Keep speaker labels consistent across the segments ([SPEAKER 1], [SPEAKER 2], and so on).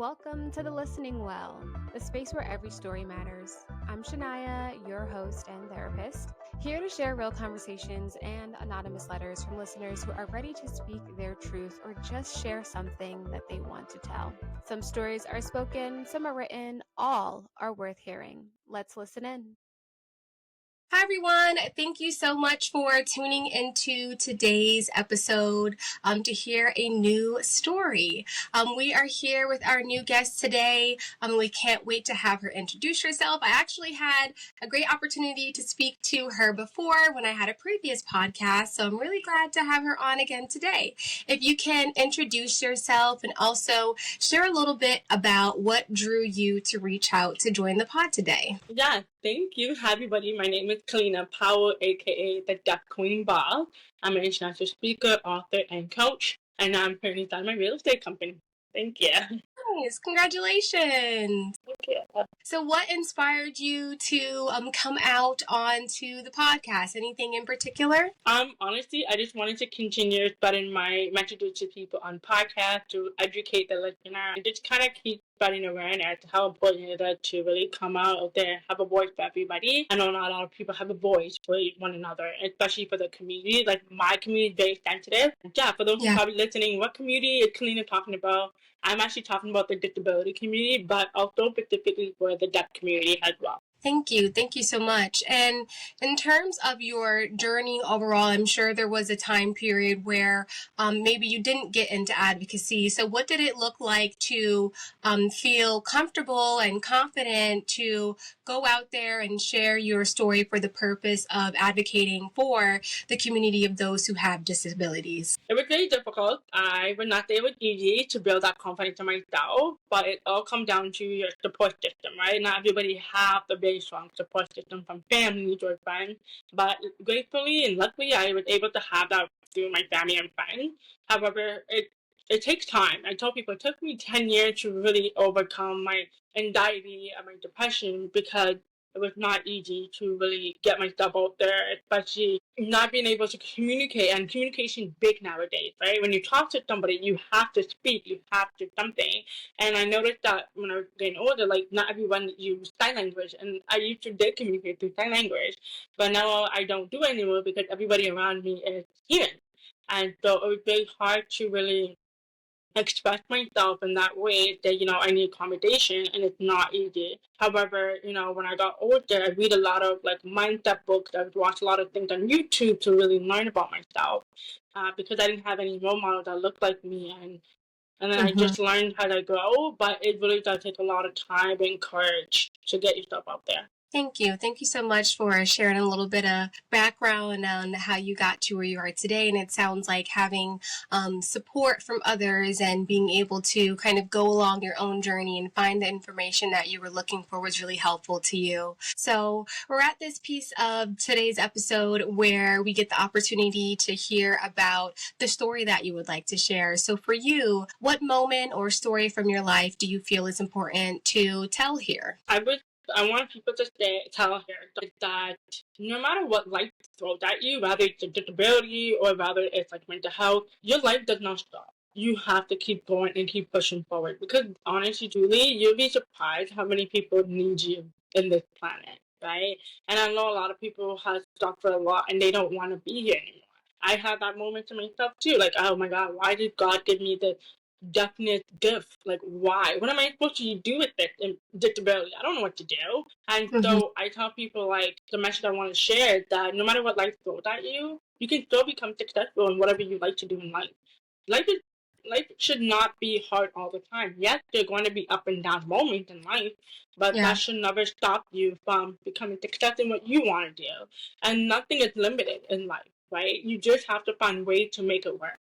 [SPEAKER 1] Welcome to the Listening Well, the space where every story matters. I'm Shania, your host and therapist, here to share real conversations and anonymous letters from listeners who are ready to speak their truth or just share something that they want to tell. Some stories are spoken, some are written, all are worth hearing. Let's listen in. Hi, everyone. Thank you so much for tuning into today's episode to hear a new story. We are here with our new guest today. We can't wait to have her introduce herself. I actually had a great opportunity to speak to her before when I had a previous podcast, so I'm really glad to have her on again today. If you can introduce yourself and also share a little bit about what drew you to reach out to join the pod today.
[SPEAKER 2] Yeah, thank you. Hi, everybody. My name is Kellina Powell, aka the DeafQueenBoss. I'm an international speaker, author, and coach, and I'm currently starting my real estate company. Thank you.
[SPEAKER 1] Nice. Congratulations.
[SPEAKER 2] Thank you.
[SPEAKER 1] So what inspired you to come out onto the podcast? Anything in particular?
[SPEAKER 2] Honestly, I just wanted to continue spreading my messages to people on podcasts to educate the listener and just kind of keep spreading awareness how important it is to really come out there, have a voice for everybody. I know not a lot of people have a voice for one another, especially for the community. Like my community is very sensitive. Yeah, for those who are probably listening, what community is Kellina talking about? I'm actually talking about the disability community, but also specifically for the deaf community as well.
[SPEAKER 1] Thank you. Thank you so much. And in terms of your journey overall, I'm sure there was a time period where maybe you didn't get into advocacy. So what did it look like to feel comfortable and confident to go out there and share your story for the purpose of advocating for the community of those who have disabilities?
[SPEAKER 2] It was very difficult. I would not say it was easy to build that confidence in myself, but it all comes down to your support system, right? Not everybody have the very strong support system from family or friends, but gratefully and luckily I was able to have that through my family and friends. However, it takes time. I tell people it took me 10 years to really overcome my anxiety and my depression because it was not easy to really get myself out there, especially not being able to communicate. And communication is big nowadays, right? When you talk to somebody, you have to speak, you have to something. And I noticed that when I was getting older, like not everyone used sign language. And I used to did communicate through sign language, but now I don't do it anymore because everybody around me is hearing. And so it was very hard to really express myself in that way that, I need accommodation and it's not easy. However, when I got older, I read a lot of like mindset books. I would watch a lot of things on YouTube to really learn about myself because I didn't have any role models that looked like me. And then I just learned how to grow, but it really does take a lot of time and courage to get yourself out there.
[SPEAKER 1] Thank you. Thank you so much for sharing a little bit of background on how you got to where you are today. And it sounds like having support from others and being able to kind of go along your own journey and find the information that you were looking for was really helpful to you. So we're at this piece of today's episode where we get the opportunity to hear about the story that you would like to share. So for you, what moment or story from your life do you feel is important to tell here?
[SPEAKER 2] I want people to tell her that no matter what life throws at you, whether it's a disability or whether it's like mental health, your life does not stop. You have to keep going and keep pushing forward because honestly, Julie, you'll be surprised how many people need you in this planet, right? And I know a lot of people have suffered a lot and they don't want to be here anymore. I had that moment to myself too, like, oh my God, why did God give me the definite gift? Like, why? What am I supposed to do with this disability? I don't know what to do. And so I tell people, like, the message I want to share is that no matter what life throws at you, you can still become successful in whatever you like to do in life. Life should not be hard all the time. Yes, there are going to be up and down moments in life, but that should never stop you from becoming successful in what you want to do. And nothing is limited in life, right? You just have to find ways to make it work.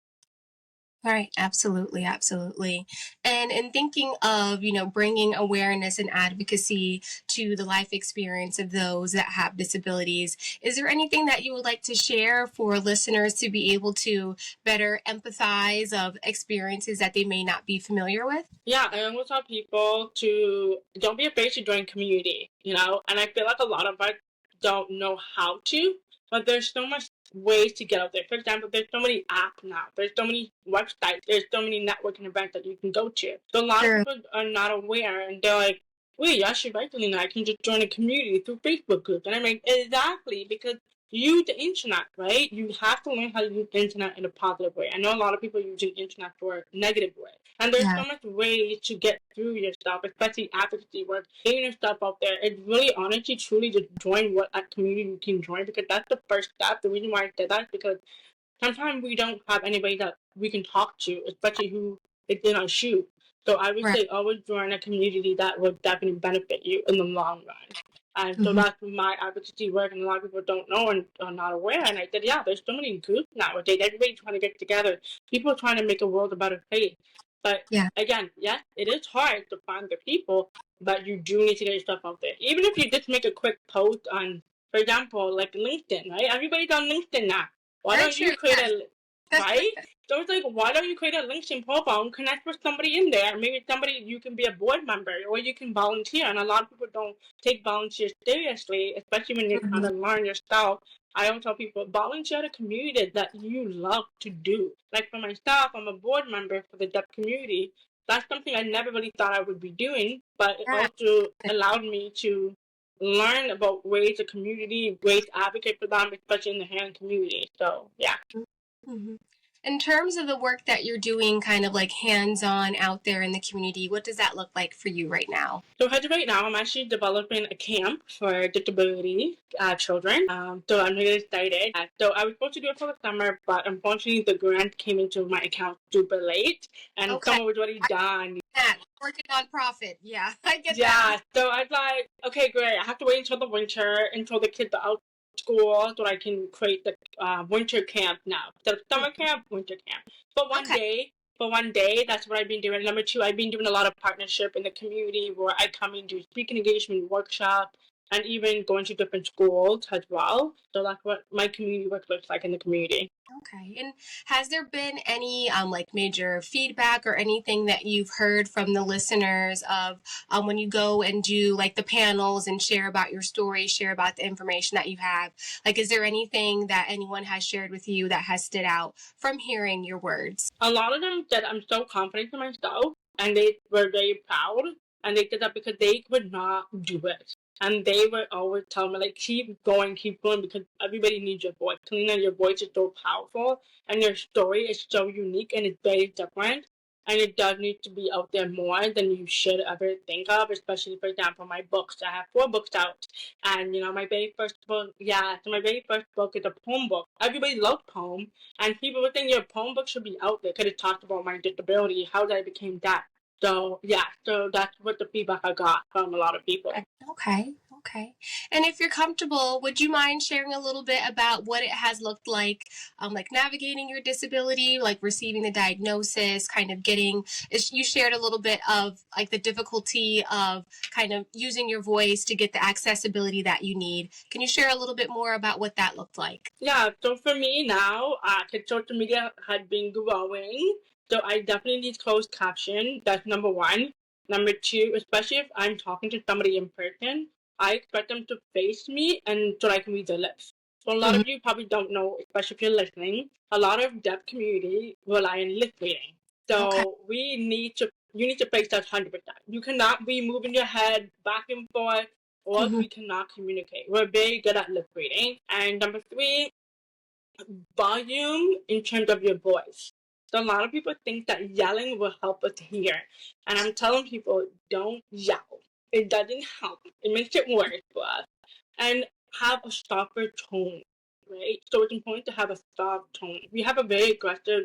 [SPEAKER 1] Right. Absolutely. Absolutely. And in thinking of, bringing awareness and advocacy to the life experience of those that have disabilities, is there anything that you would like to share for listeners to be able to better empathize of experiences that they may not be familiar with?
[SPEAKER 2] Yeah, I always tell people to don't be afraid to join community, and I feel like a lot of us don't know how to. but there's so much ways to get out there. For example, there's so many apps now. There's so many websites. There's so many networking events that you can go to. So a lot of people are not aware, and they're like, wait, I should regularly now. I can just join a community through Facebook groups. And I'm like, exactly, because use the internet, right? You have to learn how to use the internet in a positive way. I know a lot of people using internet for a negative way. And there's so much ways to get through your stuff, especially advocacy work, getting your stuff out there. It's really honestly, truly just join what community you can join, because that's the first step. The reason why I said that is because sometimes we don't have anybody that we can talk to, especially who is in our shoe. So I would say always join a community that will definitely benefit you in the long run. And so that's my advocacy work, and a lot of people don't know and are not aware. And I said, yeah, there's so many groups nowadays. Everybody's trying to get together. People are trying to make a world a better place. But again, yes, it is hard to find the people, but you do need to get your stuff out there. Even if you just make a quick post on, for example, like LinkedIn, right? Everybody's on LinkedIn now. Why don't you create right? So it's like, why don't you create a LinkedIn profile and connect with somebody in there? Maybe somebody you can be a board member, or you can volunteer. And a lot of people don't take volunteers seriously, especially when you're trying to learn yourself. I don't tell people, volunteer at a community that you love to do. Like for myself, I'm a board member for the deaf community. That's something I never really thought I would be doing, but it also allowed me to learn about ways of community, ways to advocate for them, especially in the hand community. So, yeah.
[SPEAKER 3] In terms of the work that you're doing, kind of like hands-on out there in the community, what does that look like for you right now?
[SPEAKER 2] So right now, I'm actually developing a camp for disability children. So I'm really excited. So I was supposed to do it for the summer, but unfortunately the grant came into my account super late, and summer was already done.
[SPEAKER 3] Working nonprofit, I get that.
[SPEAKER 2] Yeah, so I was like, okay, great. I have to wait until the winter, until the kids are out school, so I can create the winter camp now. So summer camp, winter camp. But one day, that's what I've been doing. Number two, I've been doing a lot of partnership in the community where I come and do speaking engagement workshops, and even going to different schools as well. So that's what my community work looks like in the community.
[SPEAKER 3] Okay. And has there been any like major feedback or anything that you've heard from the listeners of when you go and do like the panels and share about your story, share about the information that you have? Like, is there anything that anyone has shared with you that has stood out from hearing your words?
[SPEAKER 2] A lot of them said I'm so confident in myself, and they were very proud, and they did that because they could not do it. And they would always tell me, like, keep going, because everybody needs your voice. Kellina, your voice is so powerful, and your story is so unique, and it's very different. And it does need to be out there more than you should ever think of, especially, for example, my books. I have 4 books out. And, my very first book, is a poem book. Everybody loves poem. And people would think your poem book should be out there because it talked about my disability, how I became deaf. So, so that's what the feedback I got from a lot of people.
[SPEAKER 3] Okay. And if you're comfortable, would you mind sharing a little bit about what it has looked like navigating your disability, like receiving the diagnosis, kind of you shared a little bit of like the difficulty of kind of using your voice to get the accessibility that you need. Can you share a little bit more about what that looked like?
[SPEAKER 2] Yeah, so for me now, social media had been growing. So I definitely need closed caption. That's number 1. Number 2, especially if I'm talking to somebody in person, I expect them to face me and so I can read their lips. So a lot of you probably don't know, especially if you're listening, a lot of deaf community rely on lip reading. So you need to face that 100%. You cannot be moving your head back and forth, or we cannot communicate. We're very good at lip reading. And number 3, volume in terms of your voice. So a lot of people think that yelling will help us hear. And I'm telling people, don't yell. It doesn't help. It makes it worse for us. And have a softer tone, right? So it's important to have a soft tone. If you have a very aggressive,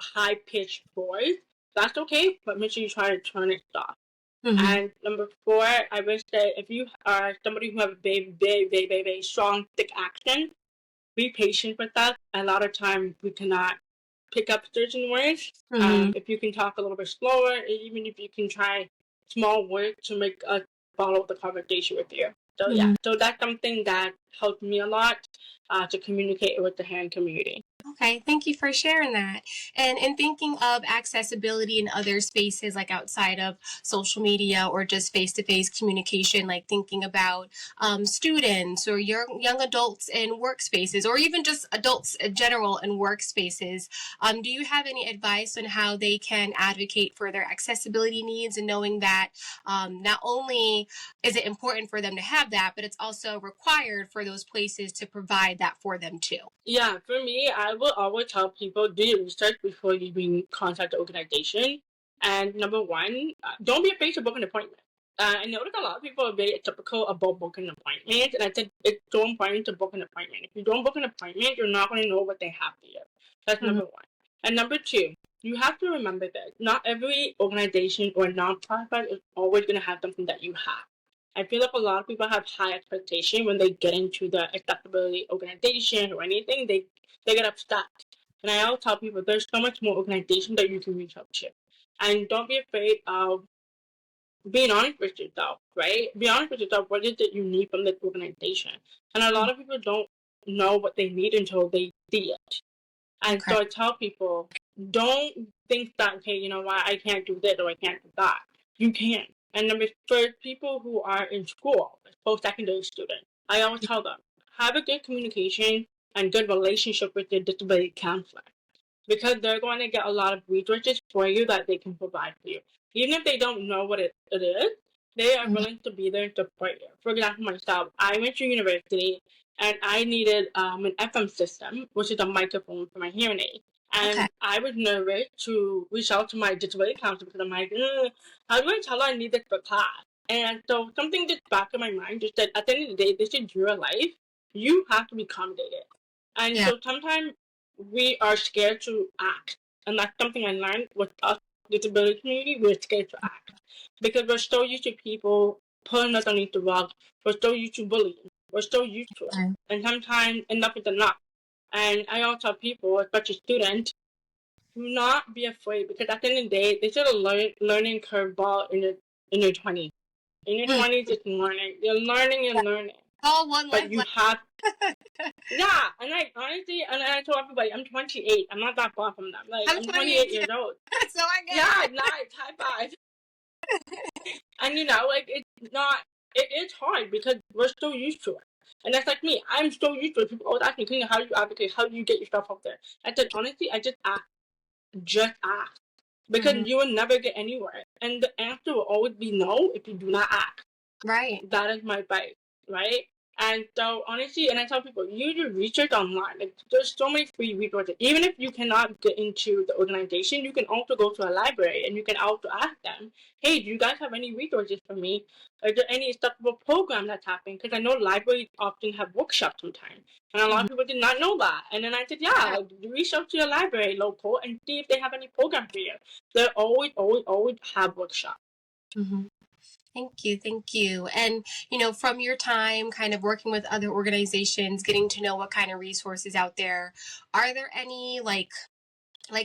[SPEAKER 2] high-pitched voice, that's okay, but make sure you try to turn it soft. And number 4, I would say if you are somebody who have a very, very, very, very, very strong, thick accent, be patient with that. A lot of times we cannot pick up certain words. If you can talk a little bit slower, even if you can try small words to make us follow the conversation with you. So so that's something that helped me a lot to communicate with the hand community.
[SPEAKER 3] Okay, thank you for sharing that. And in thinking of accessibility in other spaces, like outside of social media or just face-to-face communication, like thinking about students or young adults in workspaces, or even just adults in general in workspaces, do you have any advice on how they can advocate for their accessibility needs, and knowing that not only is it important for them to have that, but it's also required for those places to provide that for them too?
[SPEAKER 2] Yeah, for me, I will always tell people do your research before you even contact the organization. And number one, don't be afraid to book an appointment. I know that a lot of people are very typical about booking an appointment, and I think it's so important to book an appointment. If you don't book an appointment, you're not going to know what they have for you. That's
[SPEAKER 3] Mhm.
[SPEAKER 2] number one. And number two, you have to remember that not every organization or nonprofit is always going to have something that you have. I feel like a lot of people have high expectation when they get into the accessibility organization or anything. They get upset. And I always tell people there's so much more organization that you can reach out to. And don't be afraid of being honest with yourself, right? Be honest with yourself. What is it you need from this organization? And a lot of people don't know what they need until they see it. And
[SPEAKER 3] Okay.
[SPEAKER 2] so I tell people, don't think that, okay, you know what, I can't do this or I can't do that. You can. And number for people who are in school, post-secondary students, I always tell them, have a good communication and good relationship with your disability counselor, because they're going to get a lot of resources for you that they can provide for you. Even if they don't know what it is, they are
[SPEAKER 3] Mhm.
[SPEAKER 2] willing to be there and support you. For example, myself, I went to university and I needed an FM system, which is a microphone for my hearing aid.
[SPEAKER 3] Okay.
[SPEAKER 2] And I was nervous to reach out to my disability counselor because I'm like, how do I tell her I need this for class? And so something just back in my mind just said, at the end of the day, this is your life. You have to be accommodated. And
[SPEAKER 3] Yeah.
[SPEAKER 2] so sometimes we are scared to act. And that's something I learned with us, disability community. We're scared to act because we're so used to people putting us underneath the rug. We're so used to bullying. We're so used to it.
[SPEAKER 3] Okay.
[SPEAKER 2] And sometimes enough is enough. And I also tell people, especially students, do not be afraid, because at the end of the day, this is a learning curveball in your 20s. In your 20s, it's learning. You're learning and learning.
[SPEAKER 3] All one
[SPEAKER 2] But
[SPEAKER 3] life.
[SPEAKER 2] you have, yeah, and like honestly, and I told everybody I'm 28. I'm not that far from them. Like
[SPEAKER 3] I'm
[SPEAKER 2] I'm
[SPEAKER 3] 28
[SPEAKER 2] 28 years old.
[SPEAKER 3] so I get
[SPEAKER 2] Yeah,
[SPEAKER 3] it.
[SPEAKER 2] nice, high five. And like it's not. It is hard because we're so used to it. And that's like me. I'm so used to it. People always ask me, Kellina, how do you advocate? How do you get yourself out there? I said honestly, I just ask. Just ask. Because
[SPEAKER 3] Mhm.
[SPEAKER 2] you will never get anywhere. And the answer will always be no if you do not ask.
[SPEAKER 3] Right.
[SPEAKER 2] That is my advice, right? And so honestly, and I tell people, you do research online. Like there's so many free resources. Even if you cannot get into the organization, you can also go to a library and you can also ask them, hey, do you guys have any resources for me? Is there any acceptable program that's happening? Because I know libraries often have workshops sometimes. And a lot
[SPEAKER 3] Mhm.
[SPEAKER 2] of people did not know that. And then I said, yeah, like reach out to your library local and see if they have any program for you. They always have workshops.
[SPEAKER 3] Mhm. Thank you. Thank you. And, from your time kind of working with other organizations, getting to know what kind of resources out there, are there any like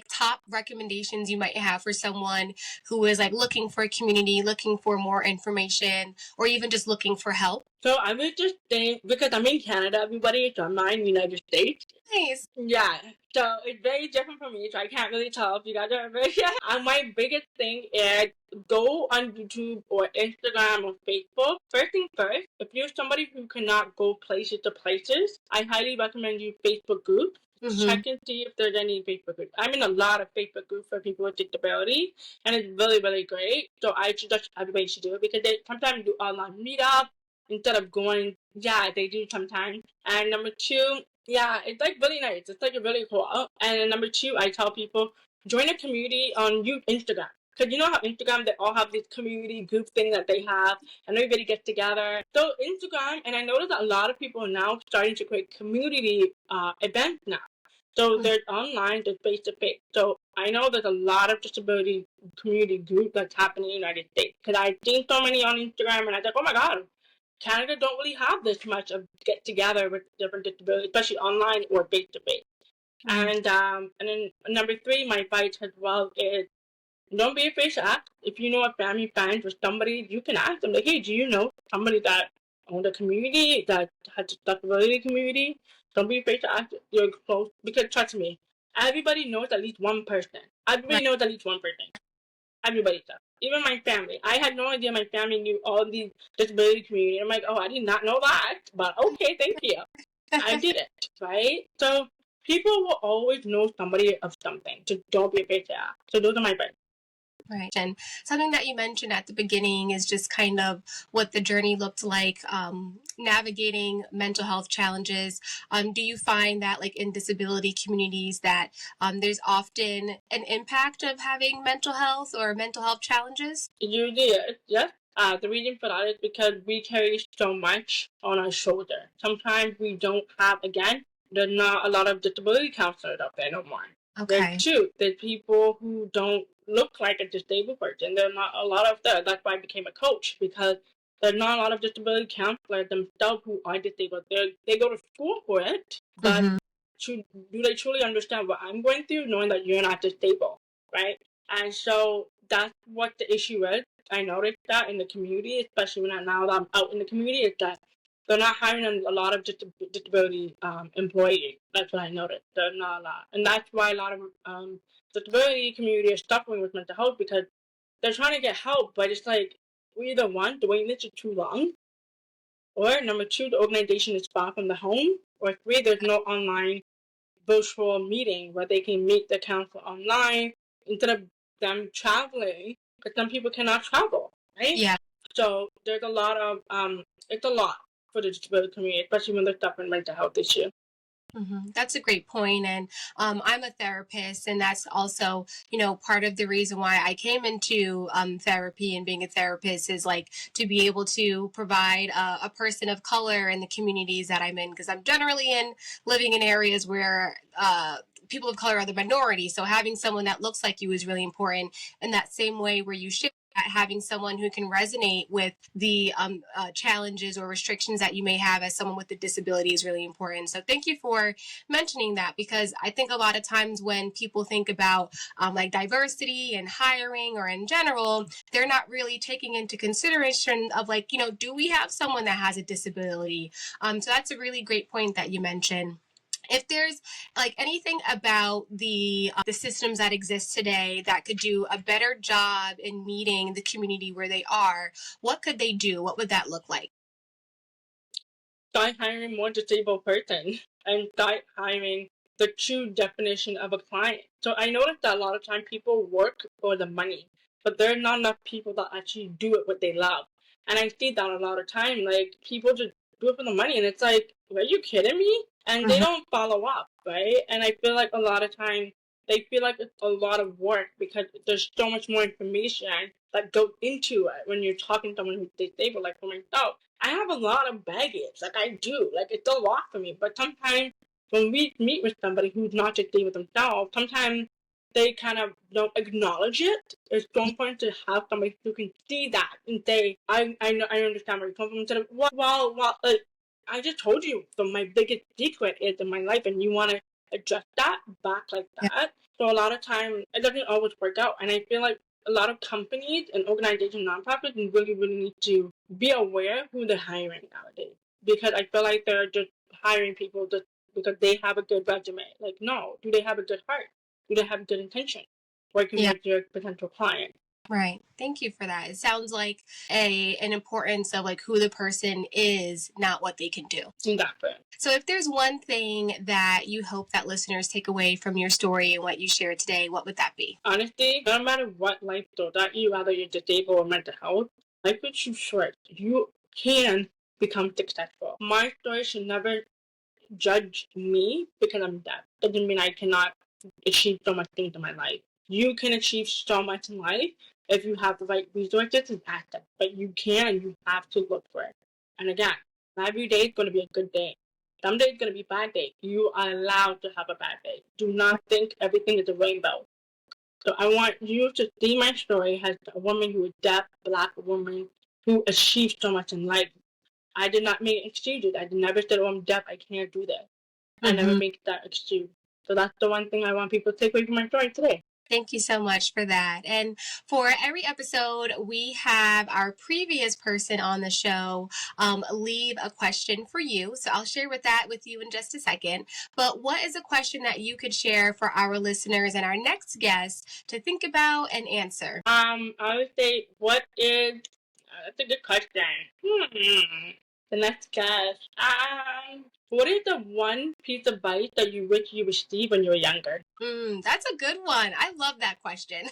[SPEAKER 3] top recommendations you might have for someone who is like looking for a community, looking for more information, or even just looking for help?
[SPEAKER 2] So I would just think, because I'm in Canada, everybody, so I'm not in the United States.
[SPEAKER 3] Nice.
[SPEAKER 2] Yeah, so it's very different from me, so I can't really tell if you guys are very. And my biggest thing is go on YouTube or Instagram or Facebook. First thing first, if you're somebody who cannot go places to places, I highly recommend you Facebook groups.
[SPEAKER 3] Mm-hmm.
[SPEAKER 2] Check and see if there's any Facebook groups. I'm in a lot of Facebook groups for people with disability, and it's really, really great. So I suggest everybody should do it because they sometimes do online meetup instead of going. Yeah, they do sometimes. And number two, yeah, it's like really nice. It's like really cool. And then number two, I tell people join a community on Instagram. Because you know how Instagram, they all have this community group thing that they have, and everybody gets together. So Instagram, and I noticed that a lot of people are now starting to create community events now. So there's online, there's face-to-face. So I know there's a lot of disability community group that's happening in the United States. Because I've seen so many on Instagram, and I was like, oh my God, Canada don't really have this much of get together with different disabilities, especially online or face to face. And then number three, my advice as well is don't be afraid to ask. If you know a family friend or somebody, you can ask them like, hey, do you know somebody that on the community that has the disability community, don't be afraid to ask your close, because trust me, everybody knows at least one person. Everybody knows at least one person. Everybody does. Even my family. I had no idea my family knew all these disability community. I'm like, oh, I did not know that. But okay, thank you. I did it, right? So people will always know somebody of something. So don't be afraid to ask. So those are my friends.
[SPEAKER 3] Right. And something that you mentioned at the beginning is just kind of what the journey looked like, navigating mental health challenges. Do you find that, like in disability communities, that there's often an impact of having mental health or mental health challenges?
[SPEAKER 2] Usually, yes. The reason for that is because we carry so much on our shoulder. Sometimes we don't have, again, there's not a lot of disability counselors out there no more.
[SPEAKER 3] Okay.
[SPEAKER 2] There's people who don't look like a disabled person. There's not a lot of that. That's why I became a coach, because there's not a lot of disability counselors themselves who are disabled. They go to school for it, but do they truly understand what I'm going through, knowing that you're not disabled, right? And so that's what the issue is. I noticed that in the community, especially now that I'm out in the community, is that they're not hiring a lot of disability employees. That's what I noticed. There's not a lot. And that's why a lot of disability community is suffering with mental health, because they're trying to get help, but it's like, we either one, the wait list is too long, or number two, the organization is far from the home, or three, there's no online virtual meeting where they can meet the counsel online instead of them traveling, because some people cannot travel, right?
[SPEAKER 3] Yeah.
[SPEAKER 2] So there's a lot of it's a lot for the disability community, especially when they're suffering mental health issue.
[SPEAKER 3] That's a great point. And I'm a therapist, and that's also, part of the reason why I came into therapy and being a therapist is like to be able to provide a person of color in the communities that I'm in, because I'm generally living in areas where people of color are the minority. So having someone that looks like you is really important. In that same way where you should, having someone who can resonate with the challenges or restrictions that you may have as someone with a disability is really important. So thank you for mentioning that, because I think a lot of times when people think about like diversity and hiring or in general, they're not really taking into consideration of like, do we have someone that has a disability? So that's a really great point that you mentioned. If there's like anything about the systems that exist today that could do a better job in meeting the community where they are, what could they do? What would that look like?
[SPEAKER 2] Start hiring more disabled person and start hiring the true definition of a client. So I noticed that a lot of time people work for the money, but there are not enough people that actually do it what they love. And I see that a lot of time, like people just do it for the money, and it's like, are you kidding me? And they don't follow up, right? And I feel like a lot of time they feel like it's a lot of work, because there's so much more information that goes into it when you're talking to someone who's disabled. Like for myself, I have a lot of baggage. Like I do. Like it's a lot for me. But sometimes when we meet with somebody who's not disabled themselves, sometimes they kind of don't acknowledge it. It's so important to have somebody who can see that and say, I know, I understand where you come from. Instead of, well, I just told you my biggest secret is in my life, and you want to adjust that back like that. Yeah. So a lot of time it doesn't always work out, and I feel like a lot of companies and organizations, nonprofits, really need to be aware who they're hiring nowadays, because I feel like they're just hiring people just because they have a good resume. Like, no, do they have a good heart? Do they have good intention working with your potential client?
[SPEAKER 3] Right. Thank you for that. It sounds like an importance of like who the person is, not what they can do.
[SPEAKER 2] Exactly.
[SPEAKER 3] So if there's one thing that you hope that listeners take away from your story and what you shared today, what would that be?
[SPEAKER 2] Honestly, no matter what life throws at you, whether you're disabled or mental health, life is too short. You can become successful. My story should never judge me because I'm deaf. It doesn't mean I cannot achieve so much things in my life. You can achieve so much in life if you have the right resources and assets. But you have to look for it. And again, not every day is going to be a good day. Some days is going to be a bad day. You are allowed to have a bad day. Do not think everything is a rainbow. So I want you to see my story as a woman who is deaf, Black woman who achieved so much in life. I did not make excuses. I never said, oh, I'm deaf, I can't do this. I never make that excuse. So that's the one thing I want people to take away from my story today.
[SPEAKER 3] Thank you so much for that. And for every episode, we have our previous person on the show leave a question for you. So I'll share with you in just a second. But what is a question that you could share for our listeners and our next guest to think about and answer?
[SPEAKER 2] I would say, that's a good question. The next guest. What is the one piece of advice that you wish you received when you were younger?
[SPEAKER 3] That's a good one. I love that question.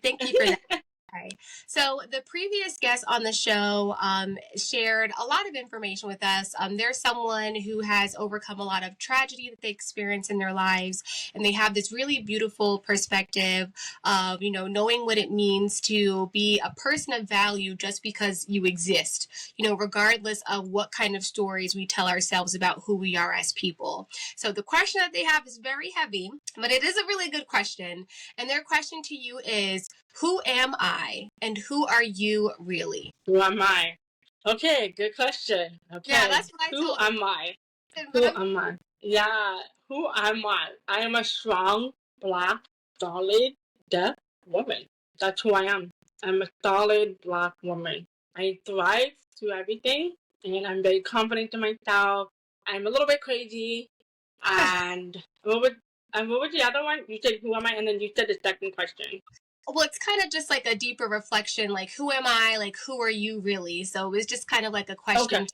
[SPEAKER 3] Thank you for that. Okay. So the previous guest on the show shared a lot of information with us. They're someone who has overcome a lot of tragedy that they experience in their lives, and they have this really beautiful perspective of, knowing what it means to be a person of value just because you exist, regardless of what kind of stories we tell ourselves about who we are as people. So the question that they have is very heavy, but it is a really good question. And their question to you is, who am I and who are you really?
[SPEAKER 2] Who am I? Okay, good question. Okay.
[SPEAKER 3] Yeah, that's what I
[SPEAKER 2] Who
[SPEAKER 3] told
[SPEAKER 2] am I? Who am I? Yeah, who am I? I am a strong, black, solid, deaf woman. That's who I am. I'm a solid black woman. I thrive through everything, and I'm very confident in myself. I'm a little bit crazy, and what was the other one? You said who am I, and then you said the second question.
[SPEAKER 3] Well, it's kind of just like a deeper reflection, like who am I? Like who are you really? So it was just kind of like a question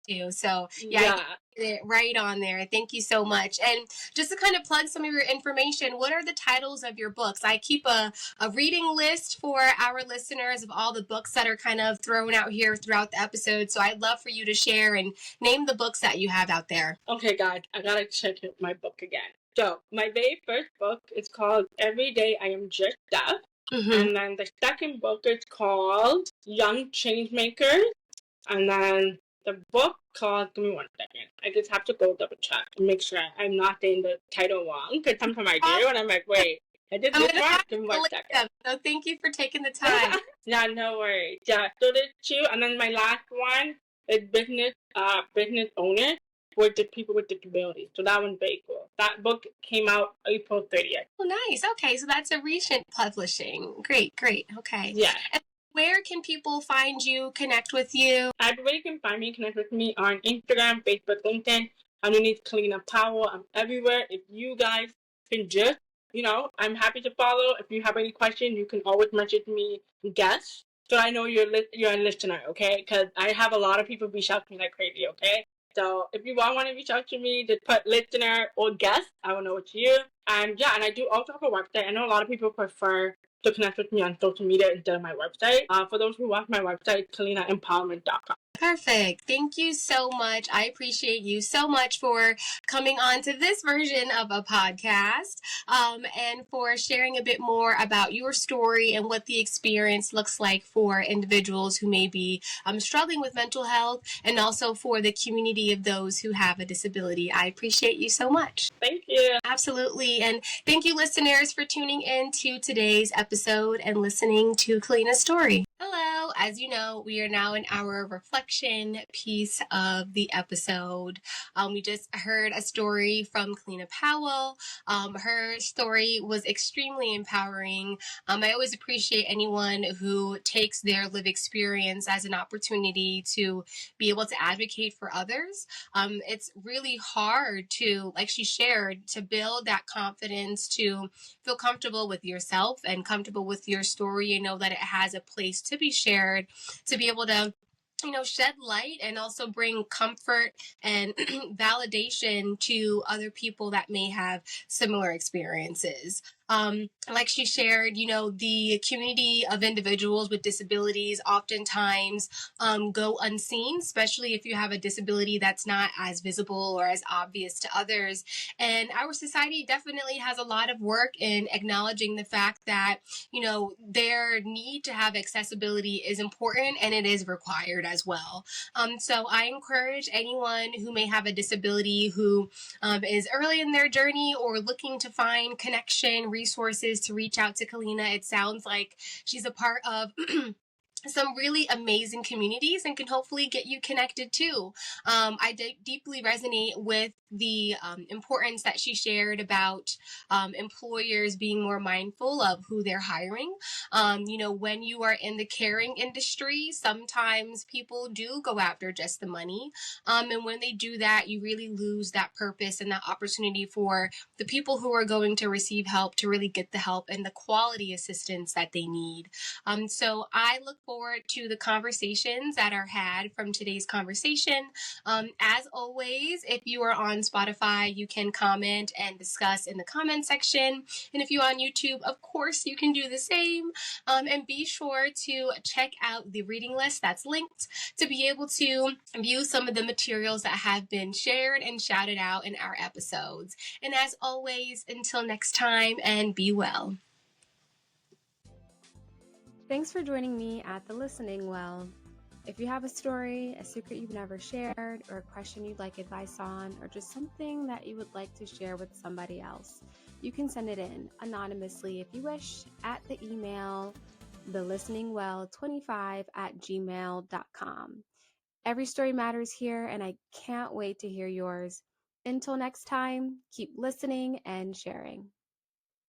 [SPEAKER 3] too. So yeah. I it right on there. Thank you so much. And just to kind of plug some of your information, what are the titles of your books? I keep a reading list for our listeners of all the books that are kind of thrown out here throughout the episode. So I'd love for you to share and name the books that you have out there.
[SPEAKER 2] Okay, guys, I gotta check my book again. So my very first book is called Every Day I Am Just Deaf. Mm-hmm. And then the second book is called Young Changemakers. And then the book called, give me 1 second. I just have to go double check and make sure I'm not saying the title wrong. Because sometimes I do, and I'm like, wait, I did this wrong? Give me 1 second.
[SPEAKER 3] So thank you for taking the time.
[SPEAKER 2] Yeah, no worries. Yeah, so there's 2. And then my last one is Business Owner for the people with disabilities. So that one's very cool. That book came out April 30th.
[SPEAKER 3] Oh, nice. Okay, so that's a recent publishing. Great. Okay.
[SPEAKER 2] Yeah.
[SPEAKER 3] And where can people find you, connect with you?
[SPEAKER 2] Everybody can find me, connect with me on Instagram, Facebook, LinkedIn. Underneath Kellina Powell. I'm everywhere. If you guys can just, I'm happy to follow. If you have any questions, you can always message me guests. So I know you're a listener, okay? Because I have a lot of people reach out to me like crazy, okay? So if you want to reach out to me, just put listener or guest. I will know it's you. And I do also have a website. I know a lot of people prefer to connect with me on social media instead of my website. For those who watch my website, KellinaEmpowerment.com.
[SPEAKER 3] Perfect. Thank you so much. I appreciate you so much for coming on to this version of a podcast and for sharing a bit more about your story and what the experience looks like for individuals who may be struggling with mental health and also for the community of those who have a disability. I appreciate you so much.
[SPEAKER 2] Thank you.
[SPEAKER 3] Absolutely. And thank you, listeners, for tuning in to today's episode and listening to Kellina's story. Hello. As you know, we are now in our reflection piece of the episode. We just heard a story from Kellina Powell. Her story was extremely empowering. I always appreciate anyone who takes their lived experience as an opportunity to be able to advocate for others. It's really hard to, like she shared, to build that confidence, to feel comfortable with yourself and comfortable with your story and know that it has a place to be shared, to be able to shed light and also bring comfort and validation to other people that may have similar experiences. Like she shared, the community of individuals with disabilities oftentimes go unseen, especially if you have a disability that's not as visible or as obvious to others. And our society definitely has a lot of work in acknowledging the fact that, their need to have accessibility is important and it is required as well. So I encourage anyone who may have a disability who is early in their journey or looking to find connection, resources to reach out to Kellina. It sounds like she's a part of some really amazing communities and can hopefully get you connected too. I deeply resonate with the importance that she shared about employers being more mindful of who they're hiring. When you are in the caring industry, sometimes people do go after just the money. And when they do that, you really lose that purpose and that opportunity for the people who are going to receive help to really get the help and the quality assistance that they need. So I look forward to the conversations that are had from today's conversation. As always, if you are on Spotify, you can comment and discuss in the comment section. And if you're on YouTube, of course, you can do the same. And be sure to check out the reading list that's linked to be able to view some of the materials that have been shared and shouted out in our episodes. And as always, until next time, and be well.
[SPEAKER 1] Thanks for joining me at the Listening Well. If you have a story, a secret you've never shared, or a question you'd like advice on, or just something that you would like to share with somebody else, you can send it in anonymously if you wish at the email thelisteningwell25@gmail.com. Every story matters here, and I can't wait to hear yours. Until next time, keep listening and sharing.